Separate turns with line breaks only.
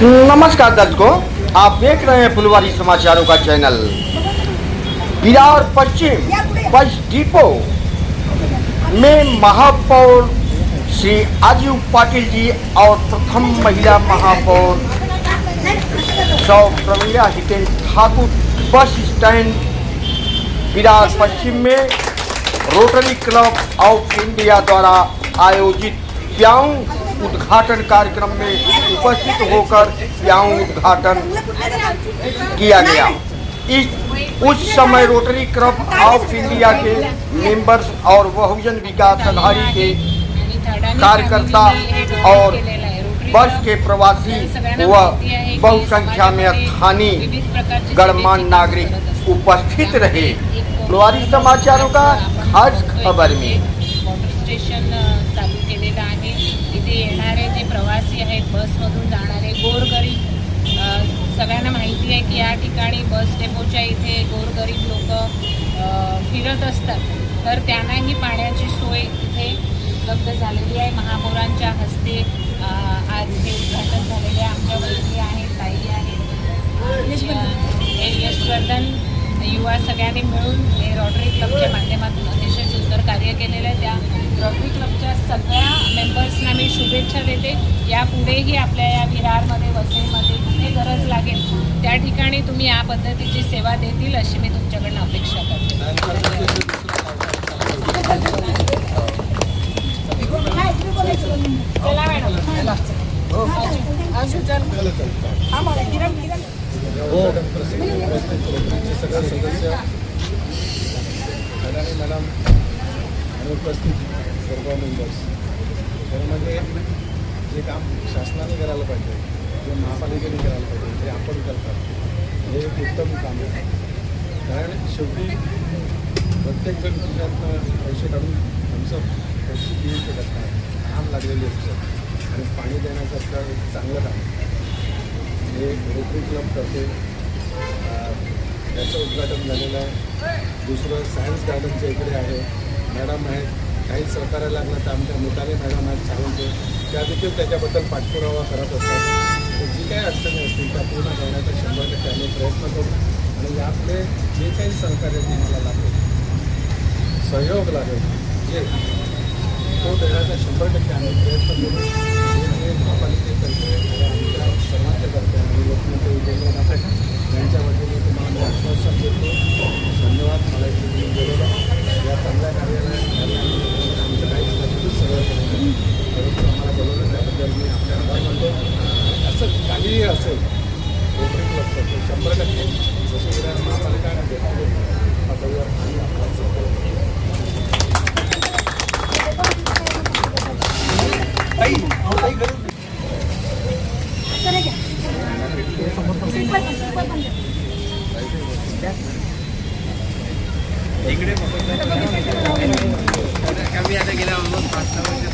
नमस्कार दर्शकों, आप देख रहे हैं फुलवारी समाचारों का चैनल। विरार पश्चिम बस डिपो में महापौर श्री आजू पाटिल जी और प्रथम महिला महापौर सौ प्रवीणा हितेन ठाकुर बस स्टैंड विरार पश्चिम में रोटरी क्लब ऑफ इंडिया द्वारा आयोजित प्याऊ उद्घाटन कार्यक्रम में उपस्थित होकर प्याऊ उद्घाटन किया गया। उस समय rotary club of India K members और बहुजन विकास अघाड़ी के कार्यकर्ता और बस के प्रवासी व बहु संख्या में स्थानीय गणमान्य नागरिक उपस्थित रहे। फुलवारी समाचारों का खास खबर में
स्टेशन चालू केलेलं आहे। इथे येणारे जे प्रवासी आहेत, बसमधून जाणारे गोरगरीब, सगळ्यांना माहिती आहे की या ठिकाणी बस डेपोच्या इथे गोरगरीब लोक फिरत असतात, तर त्यांनाही पाण्याची सोय इथे उपलब्ध झालेली आहे। महापौरांच्या हस्ते आज हे उद्घाटन झालेले आहे। आमच्या वैद्य आहेत, ताई आहेत, हे यशवर्धन युवा सगळ्यांनी मिळून हे रोटरी क्लबच्या माध्यमातून अतिशय सुंदर कार्य केलेलं आहे। त्या रोटरी क्लबच्या सगळ्या मेंबर्सना मी शुभेच्छा देते। यापुढेही आपल्या या विरारमध्ये, वसईमध्ये कुठे गरज लागेल त्या ठिकाणी तुम्ही या पद्धतीची सेवा देतील अशी मी तुमच्याकडनं अपेक्षा करते। चला मॅडम,
सगळे सदस्य मॅडम आणि उपस्थित सर्व मेंबर्स, त्यामध्ये जे काम शासनाने करायला पाहिजे, जे महापालिकेने करायला पाहिजे, ते आपण करतात, हे एक उत्तम काम आहे। कारण शेवटी प्रत्येकजण तुझ्यातनं पैसे काढून आमचं पैसे देऊ शकत नाही, काम लागलेली असते आणि पाणी देण्याचं आपलं एक चांगलं काम हे रोटरी क्लब करते। त्याचं उद्घाटन झालेलं आहे। दुसरं सायन्स गार्डनच्या इकडे आहे, मॅडम आहेत, काही सहकार्य लागलं तर आमच्या मुताले मॅडम आहेत सावंते, त्या देखील त्याच्याबद्दल पाठपुरावा करत असतात। तर जी काही अडचणी असतील त्या पूर्ण करण्याचा 100% आम्ही प्रयत्न करू आणि यातले जे काही सहकार्य तुम्हाला लागेल, सहयोग लागेल, जे तो देण्याचा 100% आम्ही प्रयत्न करू। हे महापालिकेतर्फे आमच्या सर्वांच्या तर्फे आणि लोकनेते उद्योजक यांच्या वतीने तुम्हाला मी आश्वासन देतो। धन्यवाद, मला इथे तुम्ही बोलवलं, या चांगल्या कार्याला आमचं काही नक्कीच सगळं करेल, परंतु आम्हाला बोलवलं त्याबद्दल मी आपले आभार मानतो। असं काहीही असेल रोटरी क्लबचं 100% जसं विरार महापालिका पातळीवर आम्ही आपला सहयोग इकडे कमी आता गेल्या ऑलमोस्ट 5-6 वर्ष